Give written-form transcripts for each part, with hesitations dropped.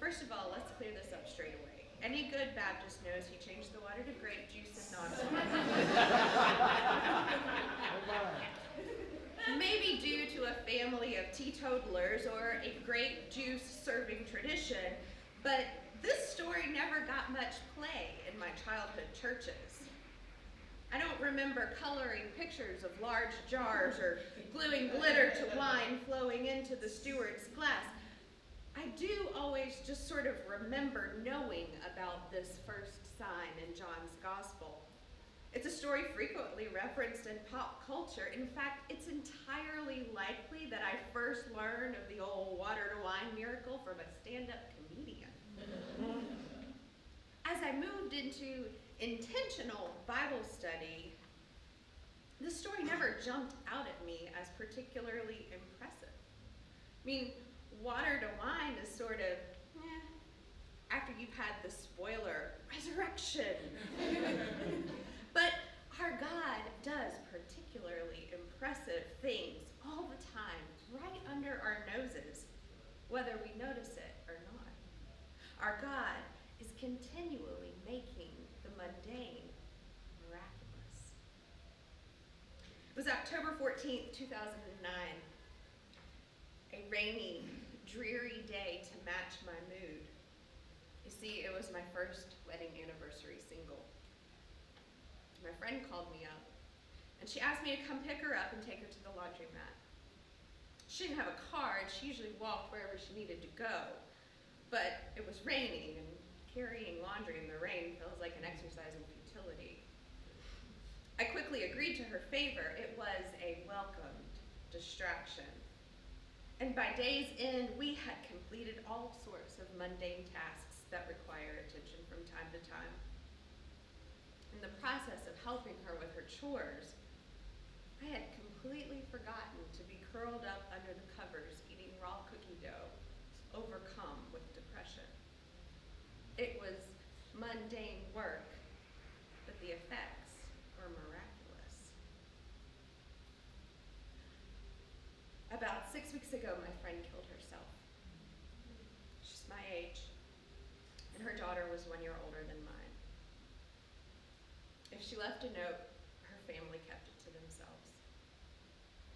First of all, let's clear this up straight away. Any good Baptist knows he changed the water to grape juice and not maybe due to a family of teetotalers or a grape juice serving tradition, but this story never got much play in my childhood churches. I don't remember coloring pictures of large jars or gluing glitter to wine flowing into the steward's glass. I do always just sort of remember knowing about this first sign in John's Gospel. It's a story frequently referenced in pop culture. In fact, it's entirely likely that I first learned of the old water to wine miracle from a stand-up comedian. As I moved into intentional Bible study, the story never jumped out at me as particularly impressive. I mean, water to wine is sort of, after you've had the spoiler, resurrection. But our God does particularly impressive things all the time, right under our noses, whether we notice it or not. Our God is continually making the mundane miraculous. It was October 14th, 2009, a rainy, dreary day to match my mood. You see, it was my first wedding anniversary single. My friend called me up, and she asked me to come pick her up and take her to the laundromat. She didn't have a car, and she usually walked wherever she needed to go. But it was raining, and carrying laundry in the rain feels like an exercise in futility. I quickly agreed to her favor. It was a welcomed distraction. And by day's end, we had completed all sorts of mundane tasks that require attention from time to time. In the process of helping her with her chores, I had completely forgotten to be curled up under the covers eating raw cookie dough, overcome with depression. It was mundane work, but the effects were miraculous. About 6 weeks ago, my friend killed herself. She's my age, and her daughter was 1 year older than mine. If she left a note, her family kept it to themselves.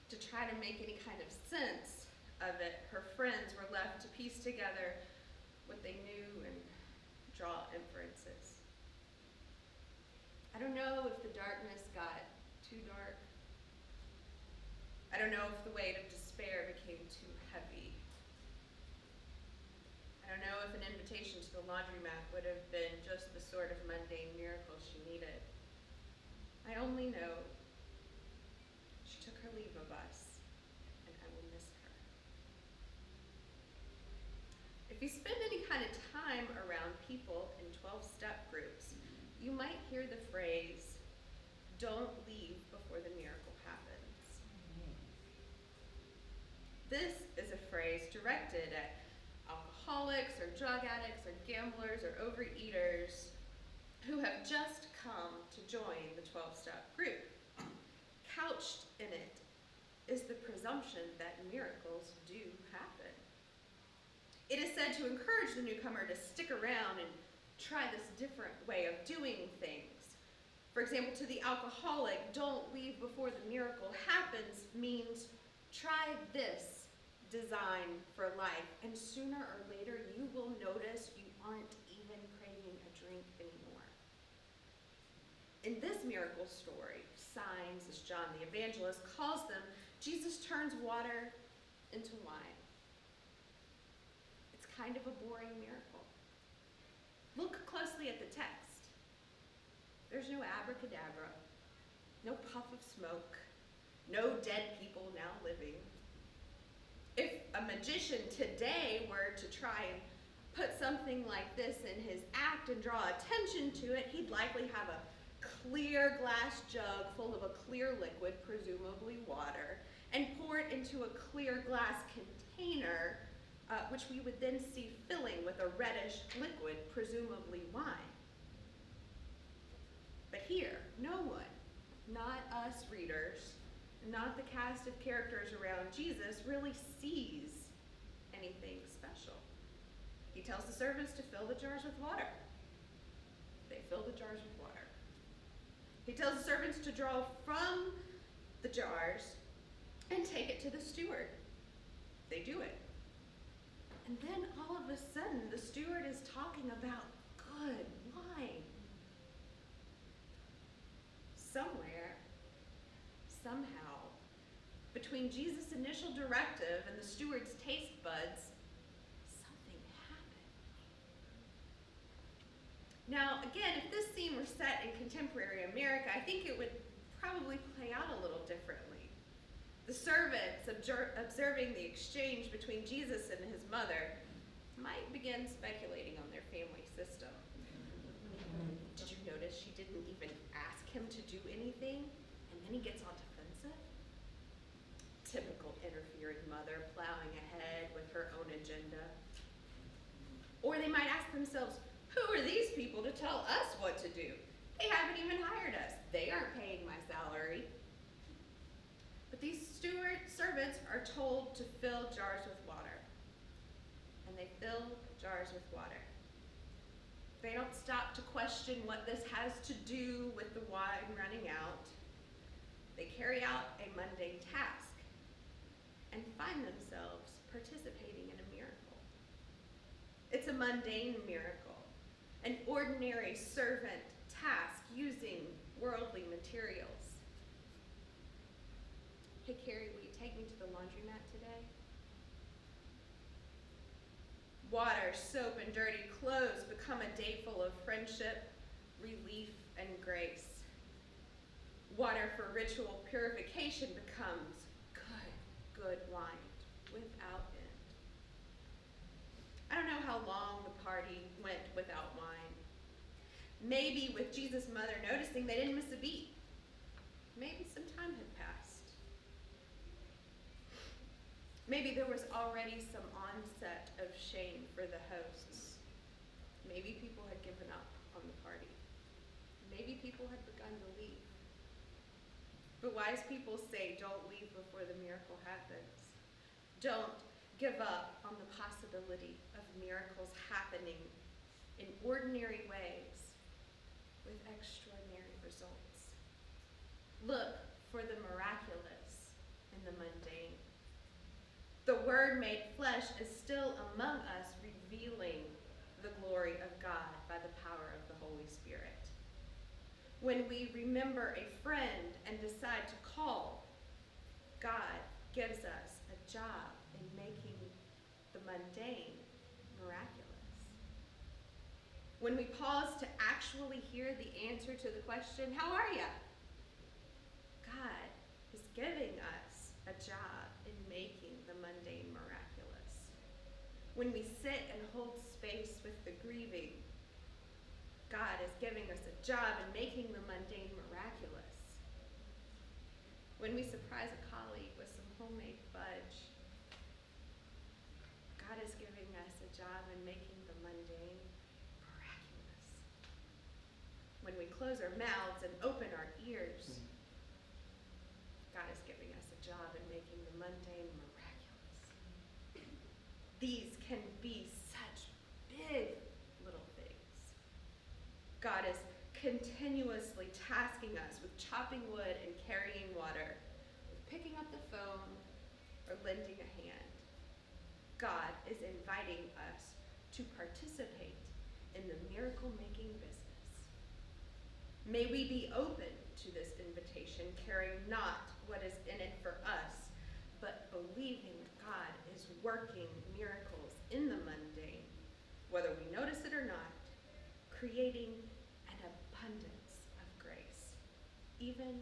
To try to make any kind of sense of it, her friends were left to piece together what they knew and draw inferences. I don't know if the darkness got too dark. I don't know if the weight of despair became too heavy. I don't know if an invitation to the laundromat would have been just the sort of mundane miracle she needed. I only know she took her leave of us, and I will miss her. If you spend any kind of time around people in 12-step groups, you might hear the phrase, "Don't leave before the miracle happens." This is a phrase directed at alcoholics or drug addicts or gamblers or overeaters who have just come to join the 12-step group. Couched in it is the presumption that miracles do happen. It is said to encourage the newcomer to stick around and try this different way of doing things. For example, to the alcoholic, "Don't leave before the miracle happens" means try this design for life, and sooner or later you will notice you aren't even craving a drink anymore. In this miracle story, signs, as John the Evangelist calls them, Jesus turns water into wine. It's kind of a boring miracle. Look closely at the text. There's no abracadabra, no puff of smoke, no dead people now living. If a magician today were to try and put something like this in his act and draw attention to it, he'd likely have a clear glass jug full of a clear liquid, presumably water, and pour it into a clear glass container, which we would then see filling with a reddish liquid, presumably wine. But here, no one, not us readers, not the cast of characters around Jesus, really sees anything special. He tells the servants to fill the jars with water. They fill the jars with water. He tells the servants to draw from the jars and take it to the steward. They do it. And then all of a sudden, the steward is talking about good wine. Somewhere, somehow, between Jesus' initial directive and the steward's taste buds, something happened. Now, again, if this scene were set in contemporary America, I think it would probably play out a little differently. The servants, observing the exchange between Jesus and his mother, might begin speculating on their family system. Did you notice she didn't even ask him to do anything, and then he gets all defensive? Typical interfering mother plowing ahead with her own agenda. Or they might ask themselves, who are these people to tell us what to do? They haven't even hired us. They aren't paying my salary. But these servants are told to fill jars with water. And they fill jars with water. They don't stop to question what this has to do with the wine running out. They carry out a mundane task and find themselves participating in a miracle. It's a mundane miracle, an ordinary servant task using worldly materials. Hey, Carrie, will you take me to the laundromat today? Water, soap, and dirty clothes become a day full of friendship, relief, and grace. Water for ritual purification becomes good wine without end. I don't know how long the party went without wine. Maybe with Jesus' mother noticing they didn't miss a beat. Maybe some time had passed. Maybe there was already some onset of shame for the hosts. Maybe people had given up on the party. Maybe people had begun to leave. But wise people say, don't leave before the miracle happens. Don't give up on the possibility of miracles happening in ordinary ways with extraordinary results. Look for the miraculous in the mundane. The Word made flesh is still among us, revealing the glory of God by the power of the Holy Spirit. When we remember a friend and decide to call, God gives us a job in making the mundane miraculous. When we pause to actually hear the answer to the question, how are you? God is giving us a job in making the mundane miraculous. When we sit and hold space with the grieving, God is giving us a job in making the mundane miraculous. When we surprise a colleague with some homemade fudge, God is giving us a job in making the mundane miraculous. When we close our mouths and open our ears, God is giving us a job in making the mundane miraculous. These can be such big little things. God is continuously tasking us with chopping wood and carrying water, with picking up the phone or lending a hand. God is inviting us to participate in the miracle-making business. May we be open to this invitation, caring not what is in it for us, but believing God is working miracles in the mundane, whether we notice it or not, creating an abundance of grace, even